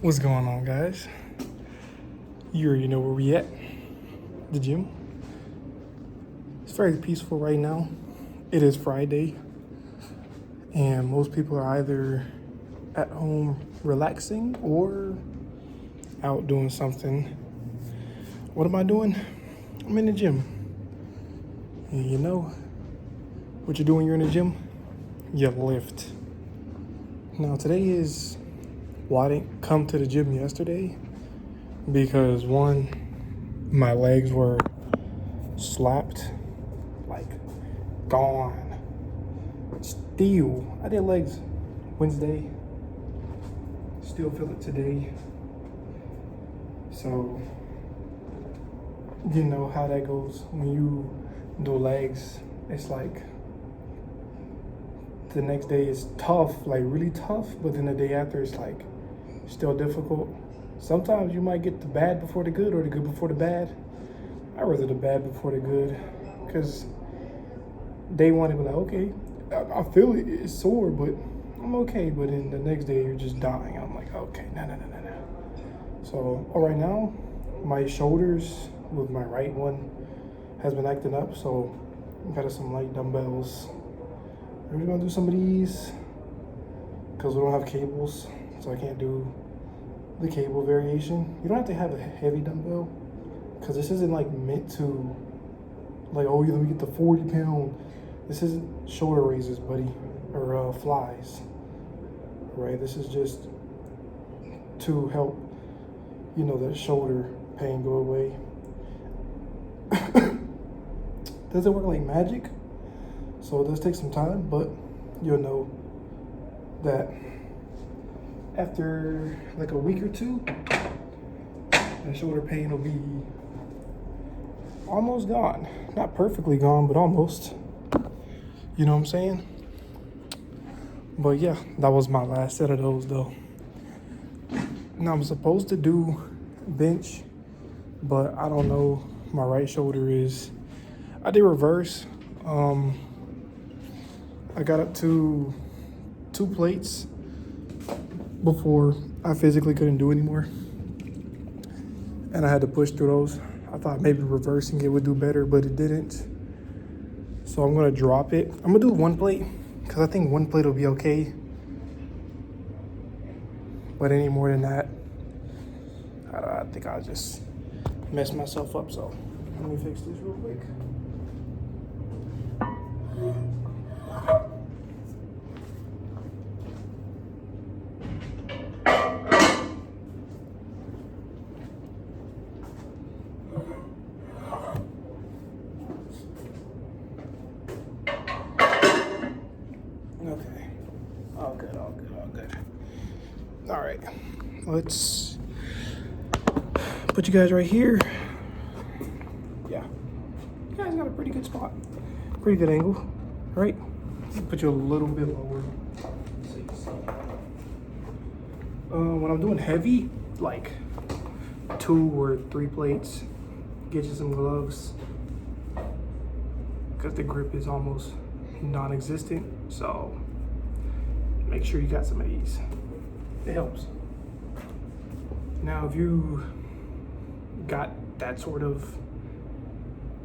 What's going on, guys? You already know where we at. The gym. It's very peaceful right now. It is Friday, and most people are either at home relaxing or out doing something. What am I doing? I'm in the gym. And you know what you do when you're in the gym? You lift. Now today is well, I didn't come to the gym yesterday because one, my legs were slapped, like gone. Still, I did legs Wednesday, still feel it today. So, you know how that goes when you do legs. It's like the next day is tough, like really tough, but then the day after it's like still difficult. Sometimes you might get the bad before the good or the good before the bad. I'd rather the bad before the good because day one, it'd be like, okay, I feel it, it's sore, but I'm okay. But then the next day, you're just dying. I'm like, okay, no. So right now, my shoulders with my right one has been acting up, so I got some light dumbbells. We're gonna do some of these because we don't have cables, so I can't do the cable variation. You don't have to have a heavy dumbbell because this isn't like meant to, like, oh, let me get the 40 pound. This isn't shoulder raises, buddy, or flies, right? This is just to help, you know, the shoulder pain go away. Doesn't work like magic, so it does take some time, but you'll know that after like a week or two, the shoulder pain will be almost gone. Not perfectly gone, but almost. You know what I'm saying? But yeah, that was my last set of those though. Now I'm supposed to do bench, but I don't know. My right shoulder is, I did reverse. I got up to 2 plates before I physically couldn't do anymore. And I had to push through those. I thought maybe reversing it would do better, but it didn't. So I'm gonna drop it. I'm gonna do 1 plate because I think 1 plate will be okay. But any more than that, I think I'll just mess myself up. So let me fix this real quick. Okay. All good. All right. Let's put you guys right here. Yeah. You guys got a pretty good spot. Pretty good angle, right? Put you a little bit lower. When I'm doing heavy, like 2 or 3 plates, get you some gloves because the grip is almost non-existent. So make sure you got some of these. It helps. Now, if you got that sort of,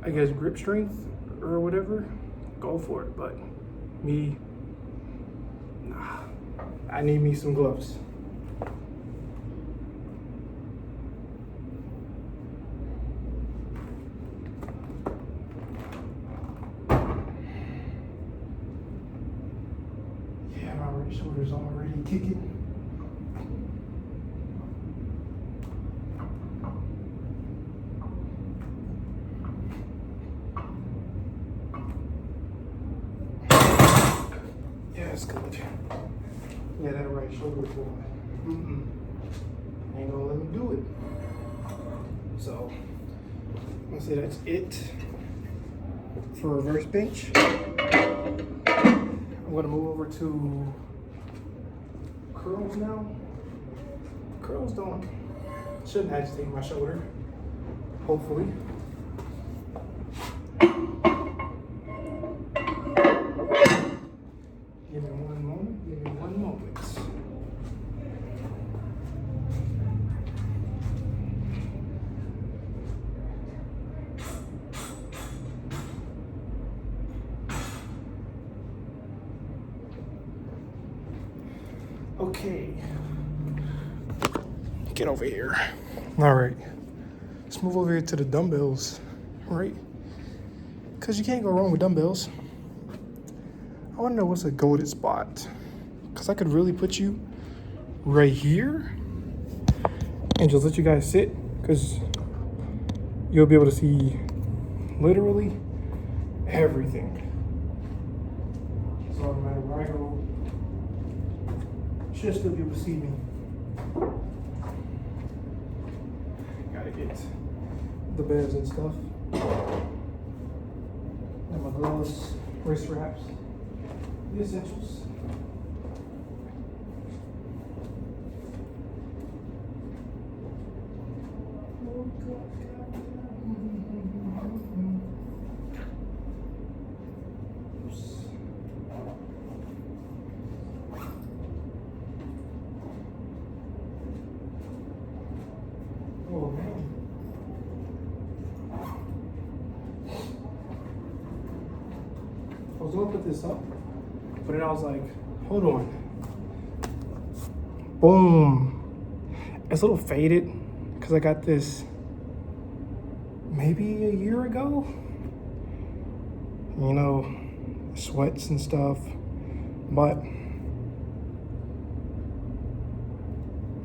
I guess, grip strength or whatever, go for it. But me, nah, I need me some gloves. Yeah, my right shoulder's already kicking. That's good. Yeah, that right shoulder boy. Ain't gonna let me do it. So, I'm gonna say that's it for reverse bench. I'm gonna move over to curls now. Curls shouldn't agitate my shoulder, hopefully. Give me one moment. Okay. Get over here. All right. Let's move over here to the dumbbells, right? Because you can't go wrong with dumbbells. I want to know what's a goated spot. Because I could really put you right here and just let you guys sit. Because you'll be able to see literally everything. So no matter where I go, you should still be able to see me. Gotta get the beds and stuff. And my gloves, wrist wraps, the essentials. Oh man. I was gonna put this up, but then I was like, hold on. Boom. It's a little faded because I got this maybe a year ago. You know, sweats and stuff. But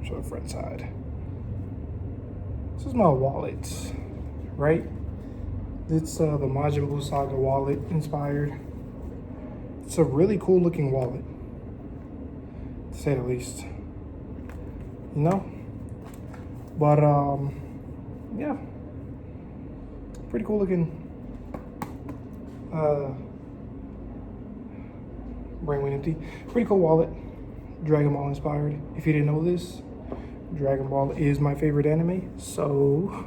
show the front side. This is my wallet, right? It's the Majin Buu Saga wallet inspired. It's a really cool looking wallet, to say the least. You know? But yeah. Pretty cool looking brain went empty. Pretty cool wallet. Dragon Ball inspired. If you didn't know this, Dragon Ball is my favorite anime, so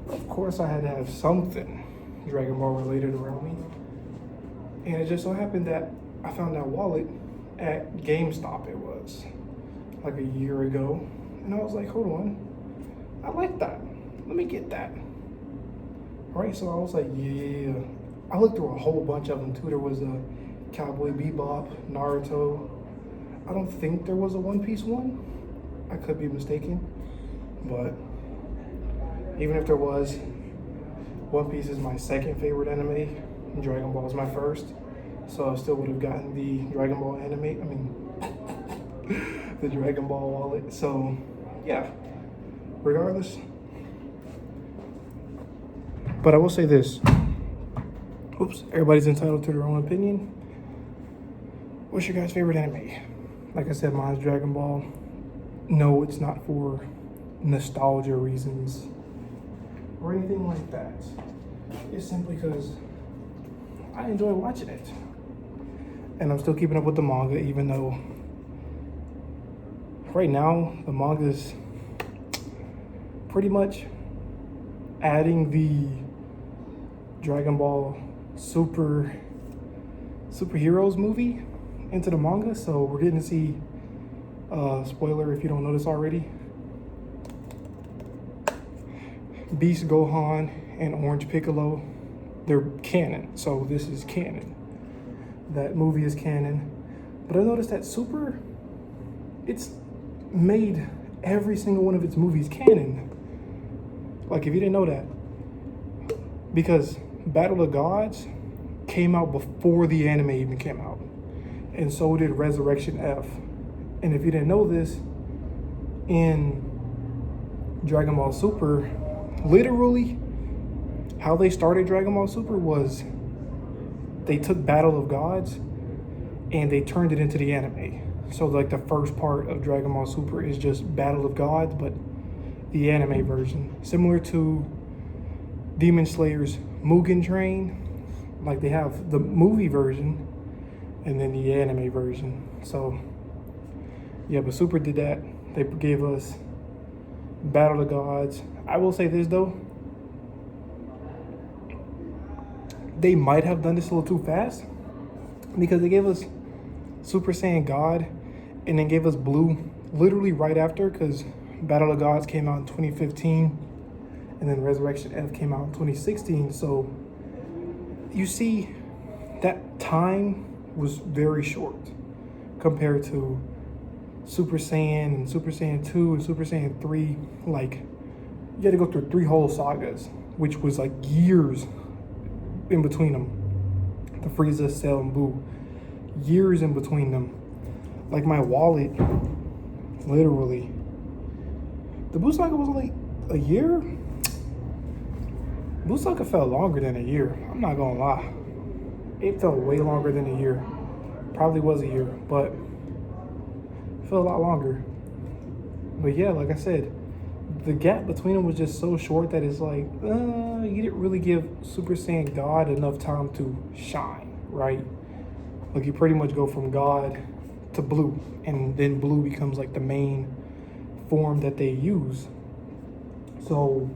of course I had to have something Dragon Ball related around me. And it just so happened that I found that wallet at GameStop. It was like a year ago, and I was like, hold on, I like that, let me get that. Right, so I was like, yeah. I looked through a whole bunch of them too. There was a Cowboy Bebop, Naruto. I don't think there was a One Piece one. I could be mistaken, but even if there was, One Piece is my second favorite anime, and Dragon Ball is my first, so I still would have gotten the Dragon Ball the Dragon Ball wallet. So yeah, regardless. But I will say this. Oops, everybody's entitled to their own opinion. What's your guys' favorite anime? Like I said, mine's Dragon Ball. No, it's not for nostalgia reasons or anything like that. It's simply because I enjoy watching it. And I'm still keeping up with the manga, even though right now the manga is pretty much adding the Dragon Ball superheroes movie into the manga, so we're getting to see spoiler if you don't know this already, Beast Gohan and Orange Piccolo, they're canon, so this is canon. That movie is canon. But I noticed that Super, it's made every single one of its movies canon. Like, if you didn't know that, because Battle of Gods came out before the anime even came out, and so did Resurrection F. And if you didn't know this, in Dragon Ball Super, literally how they started Dragon Ball Super was they took Battle of Gods and they turned it into the anime. So like the first part of Dragon Ball Super is just Battle of Gods, but the anime version, similar to Demon Slayer's Mugen Train. Like, they have the movie version and then the anime version. So yeah, but Super did that. They gave us Battle of Gods. I will say this though, they might have done this a little too fast, because they gave us Super Saiyan God and then gave us Blue literally right after, because Battle of Gods came out in 2015 and then Resurrection F came out in 2016. So you see that time was very short compared to Super Saiyan and Super Saiyan 2 and Super Saiyan 3, like, you had to go through 3 whole sagas, which was like years in between them. The Frieza, Cell, and Buu. Years in between them. Like my wallet, literally. The Buu saga was only a year? Buu saga felt longer than a year. I'm not gonna lie. It felt way longer than a year. Probably was a year, but it felt a lot longer. But yeah, like I said, the gap between them was just so short that it's like, you didn't really give Super Saiyan God enough time to shine, right? Like you pretty much go from God to Blue, and then Blue becomes like the main form that they use. So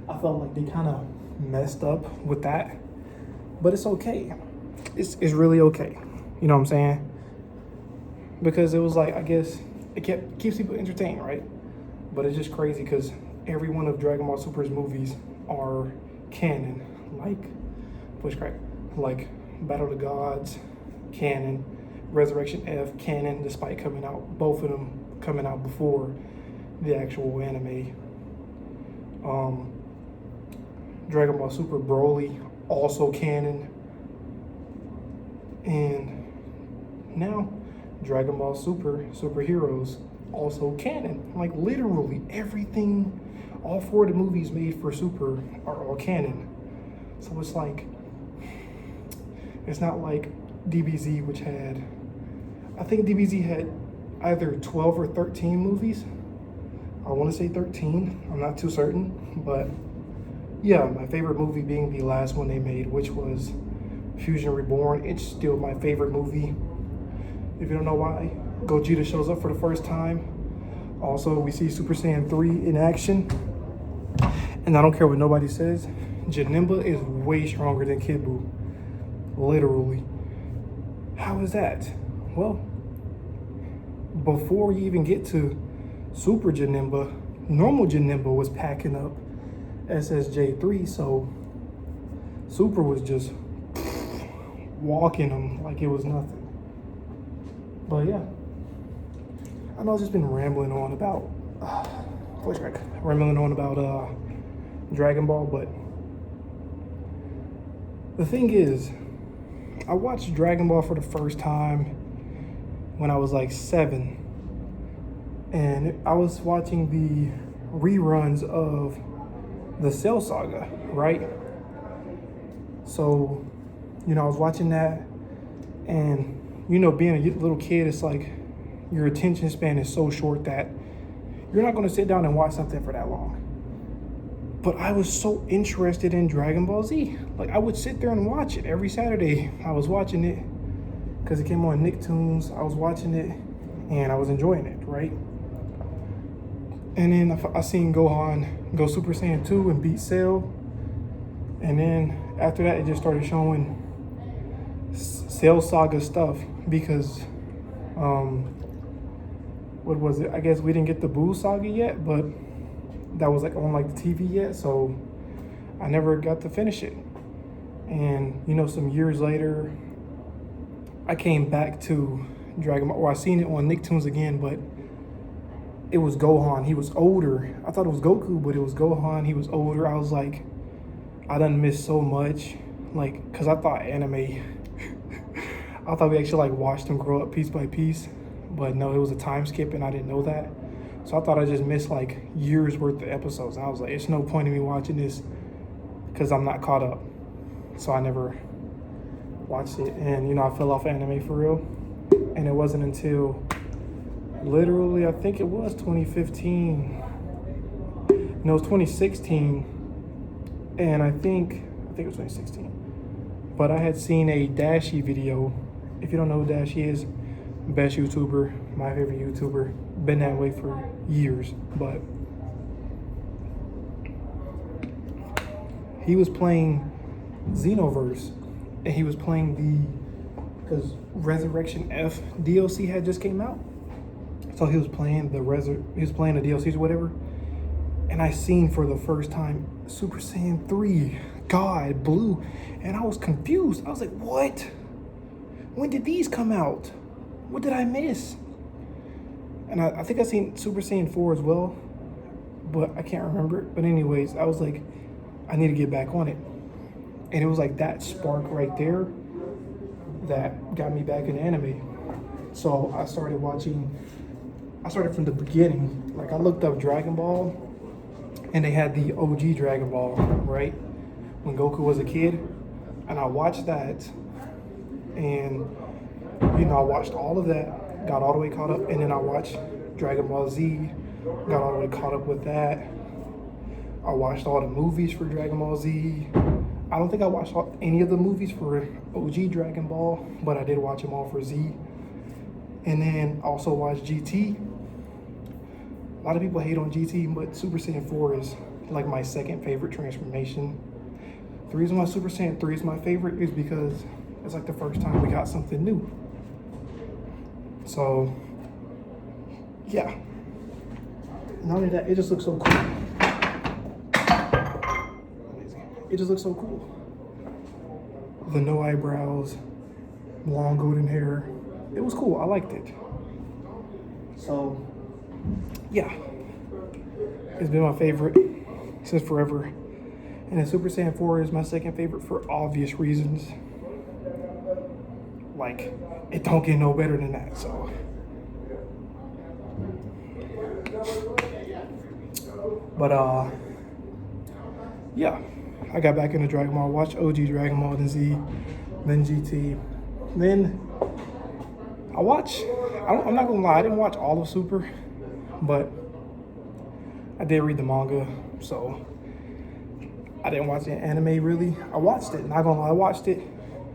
I felt like they kind of messed up with that, but it's okay. It's really okay. You know what I'm saying? Because it was like, I guess it keeps people entertained, right? But it's just crazy because every one of Dragon Ball Super's movies are canon, like Battle of the Gods, canon, Resurrection F, canon, despite both of them coming out before the actual anime. Dragon Ball Super Broly, also canon. And now Dragon Ball Superheroes, also canon. Like literally everything, all 4 of the movies made for Super are all canon. So it's like, it's not like DBZ, which had, I think DBZ had either 12 or 13 movies. I want to say 13, I'm not too certain, but yeah, my favorite movie being the last one they made, which was Fusion Reborn. It's still my favorite movie. If you don't know why, Gogeta shows up for the first time. Also, we see Super Saiyan 3 in action. And I don't care what nobody says, Janemba is way stronger than Kid Buu. Literally. How is that? Well, before you even get to Super Janemba, normal Janemba was packing up SSJ3, so Super was just walking them like it was nothing. But yeah, I know I've just been rambling on about Dragon Ball, but the thing is, I watched Dragon Ball for the first time when I was like 7, and I was watching the reruns of the Cell Saga, right? So, I was watching that, and being a little kid, it's like your attention span is so short that you're not going to sit down and watch something for that long. But I was so interested in Dragon Ball Z. Like, I would sit there and watch it every Saturday. I was watching it because it came on Nicktoons. I was watching it, and I was enjoying it, right? And then I seen Gohan go Super Saiyan 2 and beat Cell. And then after that, it just started showing Cell Saga stuff because, what was it? I guess we didn't get the Buu Saga yet, but that was like on like the TV yet, so I never got to finish it. And some years later, I came back to Dragon Ball, or I seen it on Nicktoons again, but it was Gohan. He was older. I thought it was Goku, but it was Gohan. He was older. I was like, I done missed so much, like, cause I thought anime, I thought we actually like watched him grow up piece by piece, but no, it was a time skip, and I didn't know that. So I thought I just missed like years worth of episodes. And I was like, it's no point in me watching this because I'm not caught up. So I never watched it. And, I fell off anime for real. And it wasn't until literally, I think it was 2015. No, it was 2016. And I think it was 2016. But I had seen a Dashie video. If you don't know who Dashie is, best YouTuber, my favorite YouTuber. Been that way for years, but he was playing Xenoverse, and he was playing because Resurrection F DLC had just came out, so he was playing the DLCs or whatever, and I seen for the first time Super Saiyan 3 God Blue, and I was confused. I was like, what? When did these come out? What did I miss? And I think I seen Super Saiyan 4 as well, but I can't remember it. But anyways, I was like, I need to get back on it. And it was like that spark right there that got me back in anime. So I started from the beginning. Like I looked up Dragon Ball and they had the OG Dragon Ball, right? When Goku was a kid. And I watched that and I watched all of that, got all the way caught up, and then I watched Dragon Ball Z, got all the way caught up with that. I watched all the movies for Dragon Ball Z. I don't think I watched any of the movies for OG Dragon Ball, but I did watch them all for Z. And then also watched GT. A lot of people hate on GT, but Super Saiyan 4 is like my second favorite transformation. The reason why Super Saiyan 3 is my favorite is because it's like the first time we got something new. So, yeah. Not only that, it just looks so cool. It just looks so cool. The no eyebrows, long golden hair. It was cool. I liked it. So, yeah. It's been my favorite since forever. And then Super Saiyan 4 is my second favorite for obvious reasons. Like, it don't get no better than that, so. But, yeah. I got back into Dragon Ball, watched OG Dragon Ball, then Z, then GT. Then I'm not gonna lie, I didn't watch all of Super, but I did read the manga, so I didn't watch the anime really. I watched it, not gonna lie, I watched it,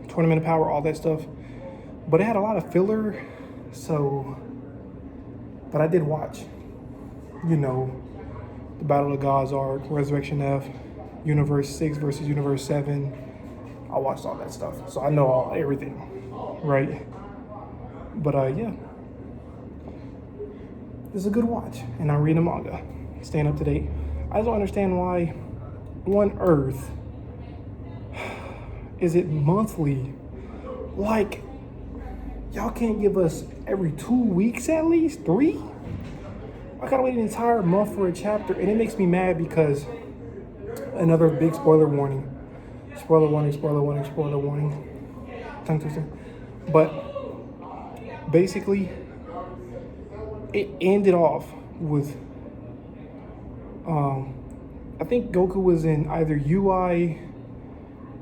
Tournament of Power, all that stuff, but it had a lot of filler, so, but I did watch, the Battle of the Gods arc, Resurrection F, Universe 6 versus Universe 7. I watched all that stuff, so I know everything, right? But yeah, it's a good watch, and I'm reading the manga, staying up to date. I just don't understand why on Earth is it monthly? Like, y'all can't give us every 2 weeks at least, 3? I gotta wait an entire month for a chapter, and it makes me mad because another big spoiler warning. Spoiler warning, spoiler warning, spoiler warning. Tongue twister. But basically, it ended off with, I think Goku was in either UI,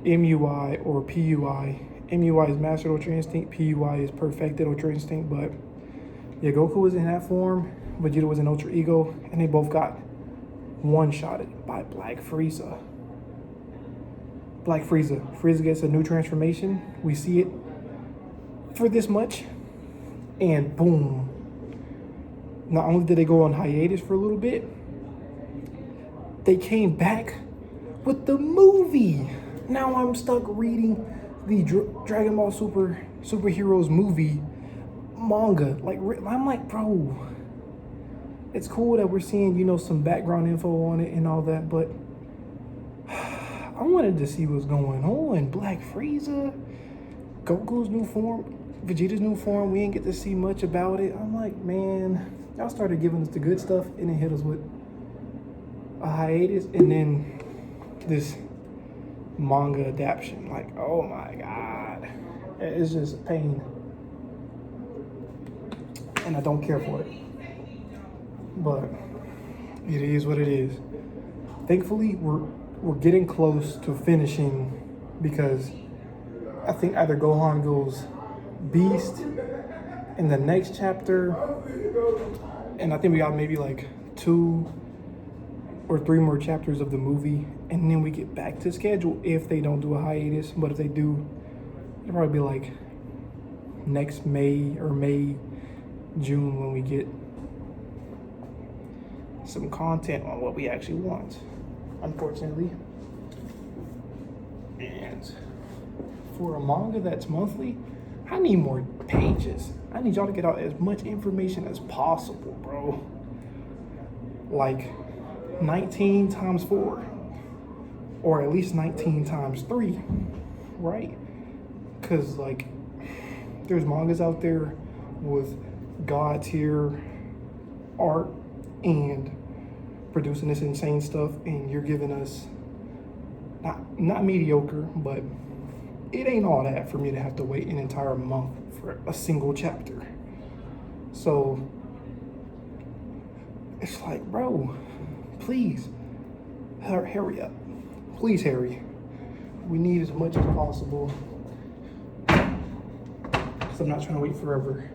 MUI, or PUI. MUI is Mastered Ultra Instinct, PUI is Perfected Ultra Instinct, but yeah, Goku was in that form, Vegeta was in Ultra Ego, and they both got one-shotted by Black Frieza. Black Frieza. Frieza gets a new transformation. We see it for this much, and boom. Not only did they go on hiatus for a little bit, they came back with the movie. Now I'm stuck reading the Dragon Ball Superheroes movie manga. Like, I'm like, bro, it's cool that we're seeing, some background info on it and all that, but I wanted to see what's going on. Black Frieza, Goku's new form, Vegeta's new form, we didn't get to see much about it. I'm like, man, y'all started giving us the good stuff and then hit us with a hiatus and then this manga adaptation. Like, oh my God. It's just a pain. And I don't care for it. But it is what it is. Thankfully, we're getting close to finishing because I think either Gohan goes Beast in the next chapter, and I think we got maybe like 2 or 3 more chapters of the movie, and then we get back to schedule if they don't do a hiatus. But if they do, it'll probably be like next May or June when we get some content on what we actually want, unfortunately. And for a manga that's monthly, I need more pages. I need y'all to get out as much information as possible, bro. Like 19 times 4, or at least 19 times 3, right? Because like there's mangas out there with God tier art and producing this insane stuff, and you're giving us not mediocre, but it ain't all that for me to have to wait an entire month for a single chapter. So it's like, bro, please hurry up. Please hurry. We need as much as possible, because I'm not trying to wait forever.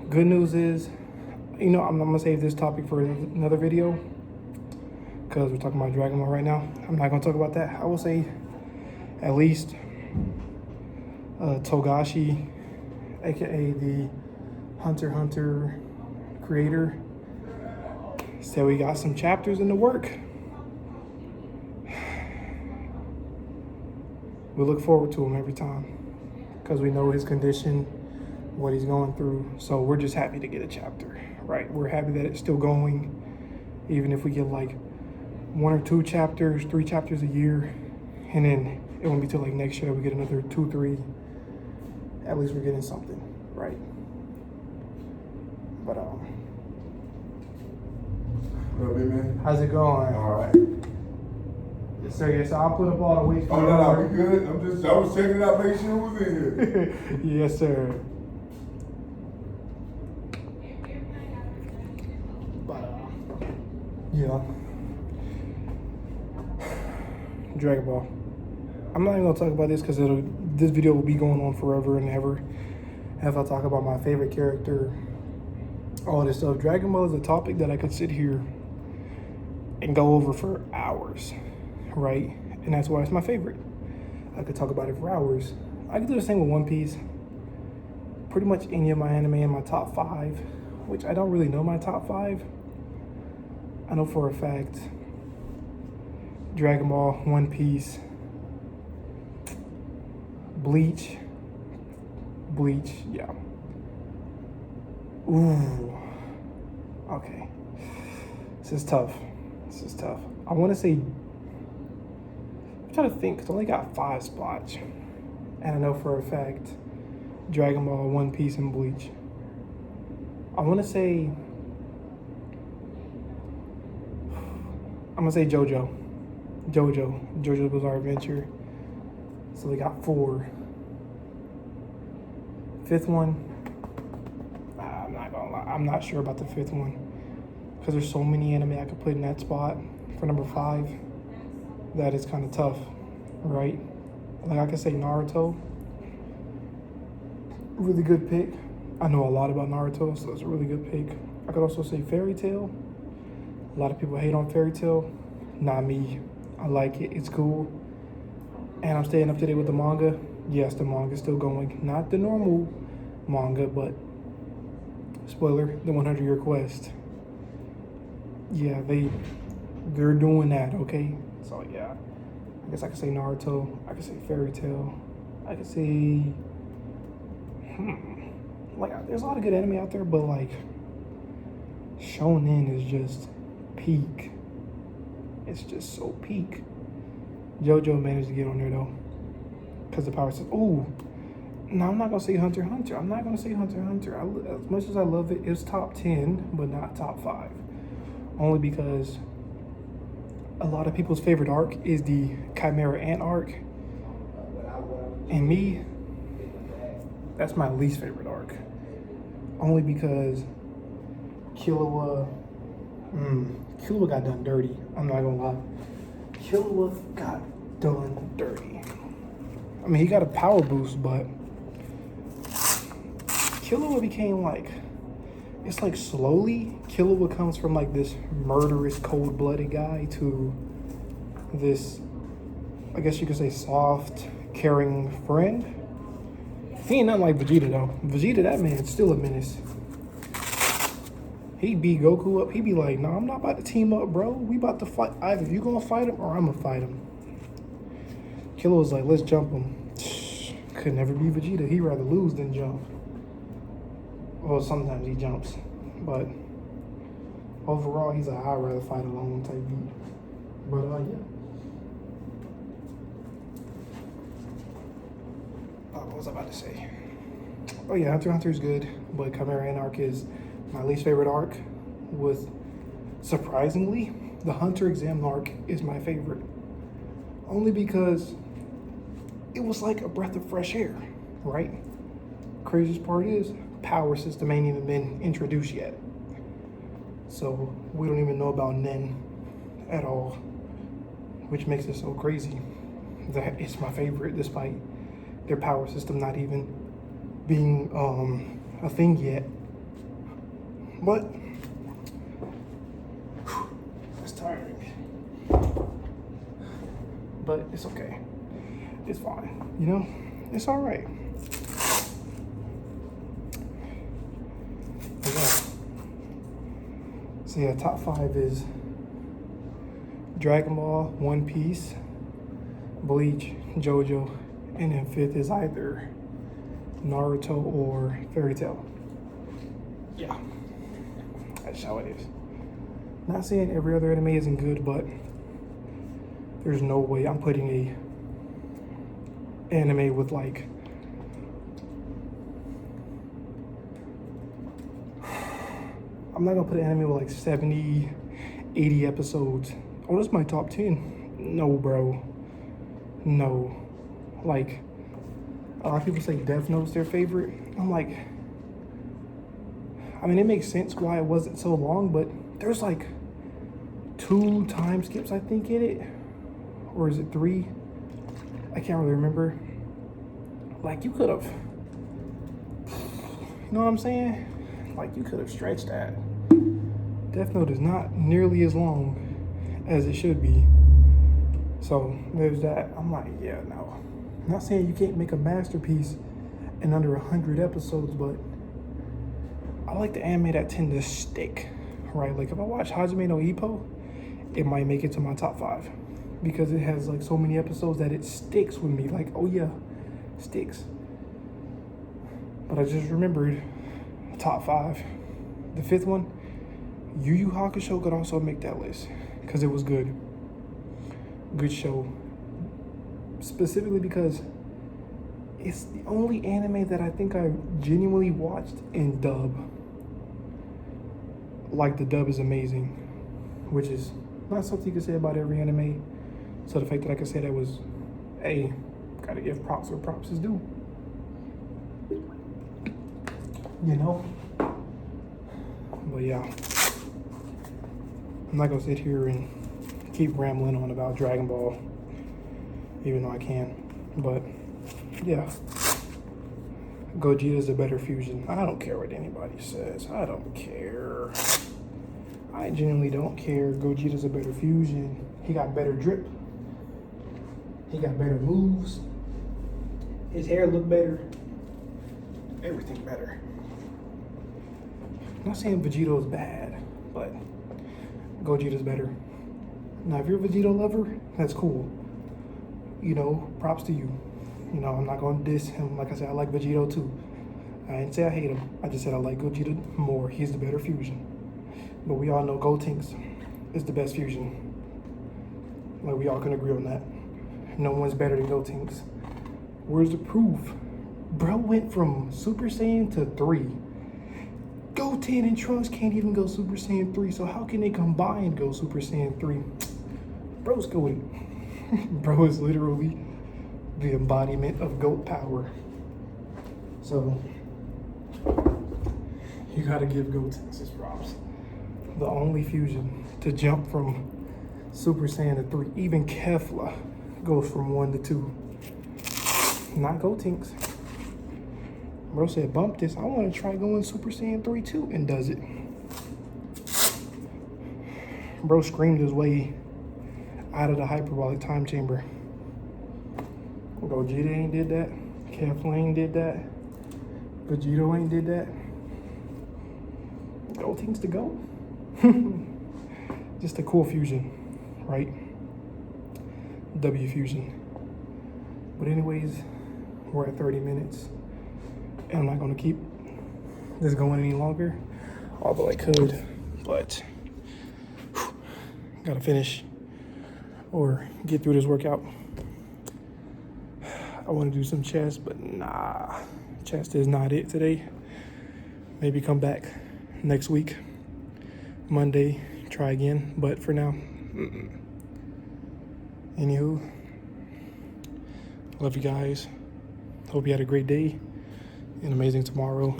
Good news is, I'm gonna save this topic for another video, because we're talking about Dragon Ball right now. I'm not gonna talk about that. I will say at least Togashi, aka the Hunter x Hunter creator, said we got some chapters in the work. We look forward to him every time, because we know his condition, what he's going through. So we're just happy to get a chapter, right? We're happy that it's still going, even if we get like 1 or 2 chapters, 3 chapters a year, and then it won't be till like next year that we get another 2, 3. At least we're getting something, right? But What up, big man? how's it going? All right. Yes, sir. Yes, sir. I'll put up all the weight for Oh, you. no, we good. I was checking it out, making sure it was in here. Yes, sir. But yeah. Dragon Ball. I'm not even gonna talk about this because this video will be going on forever and ever. If I talk about my favorite character, all this stuff. Dragon Ball is a topic that I could sit here and go over for hours, right? And that's why it's my favorite. I could talk about it for hours. I could do the same with One Piece. Pretty much any of my anime in my top 5, which I don't really know my top 5. I know for a fact Dragon Ball, One Piece, Bleach, yeah. Ooh, okay. This is tough. I want to say, I'm trying to think, because I only got 5 spots. And I know for a fact Dragon Ball, One Piece, and Bleach. I want to say, I'm going to say JoJo's Bizarre Adventure. So we got 4. 5th one, I'm not gonna lie, I'm not sure about the 5th one, because there's so many anime I could put in that spot for number 5 that is kind of tough, right? Like I could say Naruto, really good pick. I know a lot about Naruto, so it's a really good pick. I could also say Fairy Tail. A lot of people hate on Fairy Tail, not me. I like it, it's cool. And I'm staying up to date with the manga. Yes, the manga's still going. Not the normal manga, but spoiler, the 100-Year Quest. Yeah, they're doing that, okay? So yeah, I guess I could say Naruto. I could say Fairy Tail. I could say, like, there's a lot of good anime out there, but like, Shonen is just peak. It's just so peak. JoJo managed to get on there though, because the power says, ooh, no, I'm not gonna say Hunter x Hunter. I'm not gonna say Hunter x Hunter. As much as I love it, it's top 10, but not top 5. Only because a lot of people's favorite arc is the Chimera Ant arc, and me, that's my least favorite arc. Only because Killua got done dirty. I'm not gonna lie. Killua got done dirty. I mean, he got a power boost, but Killua became like, it's like slowly, Killua comes from like this murderous, cold-blooded guy to this, I guess you could say, soft, caring friend. He ain't nothing like Vegeta though. Vegeta, that man's still a menace. He beat Goku up. He be like, nah, I'm not about to team up, bro. We about to fight. Either you gonna fight him or I'm gonna fight him. Killua was like, let's jump him. Could never be Vegeta. He'd rather lose than jump. Well, sometimes he jumps. But overall, he's a I'd rather fight alone type beat. But yeah. What was I about to say? Oh yeah, Hunter x Hunter is good, but Chimera Ant arc is My least favorite arc was, surprisingly, the Hunter exam arc is my favorite. Only because it was like a breath of fresh air, right? Craziest part is, power system ain't even been introduced yet. So we don't even know about Nen at all, which makes it so crazy that it's my favorite despite their power system not even being a thing yet. But it's tiring. But it's okay. It's fine. You know? It's alright. So yeah, top 5 is Dragon Ball, One Piece, Bleach, JoJo, and then 5th is either Naruto or Fairy Tail. Yeah, that's how it is. Not saying every other anime isn't good, but there's no way I'm putting a anime with like I'm not gonna put an anime with like 70, 80 episodes. Oh, this is my top 10. No, bro. No. Like, a lot of people say Death Note's their favorite. I'm like, I mean, it makes sense why it wasn't so long, but there's like 2 time skips, I think, in it. Or is it 3? I can't really remember. Like, you could have, you know what I'm saying? Like, you could have stretched that. Death Note is not nearly as long as it should be. So there's that. I'm like, yeah, no. I'm not saying you can't make a masterpiece in under 100 episodes, but I like the anime that tend to stick, right? Like if I watch Hajime no Ippo, it might make it to my top 5 because it has like so many episodes that it sticks with me. Like, oh yeah, sticks. But I just remembered top 5. The 5th one, Yu Yu Hakusho could also make that list because it was good. Good show. Specifically because it's the only anime that I think I genuinely watched in dub. Like, the dub is amazing, which is not something you can say about every anime. So the fact that I could say that was, hey, gotta give props where props is due. You know? But yeah, I'm not gonna sit here and keep rambling on about Dragon Ball, even though I can. But yeah, Gogeta's a better fusion. I don't care what anybody says. I don't care. I genuinely don't care. Gogeta's a better fusion. He got better drip. He got better moves. His hair looked better. Everything better. I'm not saying Vegeto's bad, but Gogeta's better. Now, if you're a Vegeta lover, that's cool. You know, props to you. You know, I'm not gonna diss him. Like I said, I like Vegito too. I didn't say I hate him. I just said I like Gogeta more. He's the better fusion. But we all know Gotenks is the best fusion. Like, we all can agree on that. No one's better than Gotenks. Where's the proof? Bro went from Super Saiyan to 3. Goten and Trunks can't even go Super Saiyan 3, so how can they combine and go Super Saiyan 3? Bro's going. Bro is literally the embodiment of GOAT power. So, you gotta give Gotenks his props. The only fusion to jump from Super Saiyan to 3. Even Kefla goes from 1 to 2. Not Gotenks. Bro said, bump this. I want to try going Super Saiyan 3 too, and does it. Bro screamed his way out of the hyperbolic time chamber. Gogeta ain't did that. Kefla ain't did that. Vegito ain't did that. Gotenks to go. Just a cool fusion, right? W fusion. But anyways, we're at 30 minutes. And I'm not gonna keep this going any longer, although I could, but gotta finish or get through this workout. I wanna do some chest, but nah, chest is not it today. Maybe come back next week, Monday, try again. But for now, anywho, love you guys. Hope you had a great day and amazing tomorrow.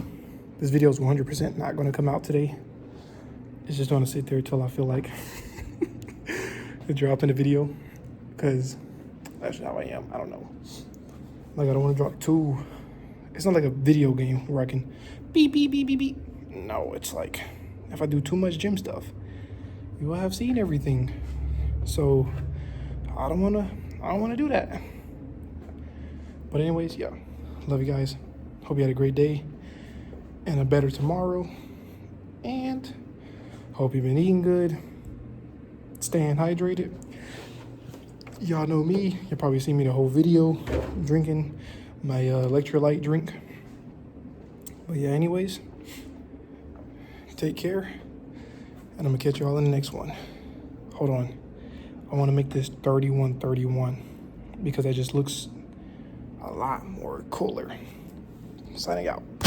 This video is 100% not going to come out today. It's just going to sit there till I feel like dropping a video, because that's how I am. I don't know. Like, I don't want to drop two. It's not like a video game where I can beep, beep, beep, beep, beep. No, it's like if I do too much gym stuff, you will have seen everything. So I don't want to do that. But anyways, yeah, love you guys. Hope you had a great day and a better tomorrow. And hope you've been eating good, staying hydrated. Y'all know me. You'll probably see me the whole video drinking my electrolyte drink. But yeah, anyways, take care. And I'm going to catch y'all in the next one. Hold on. I want to make this 31-31 because that just looks a lot more cooler. Signing out.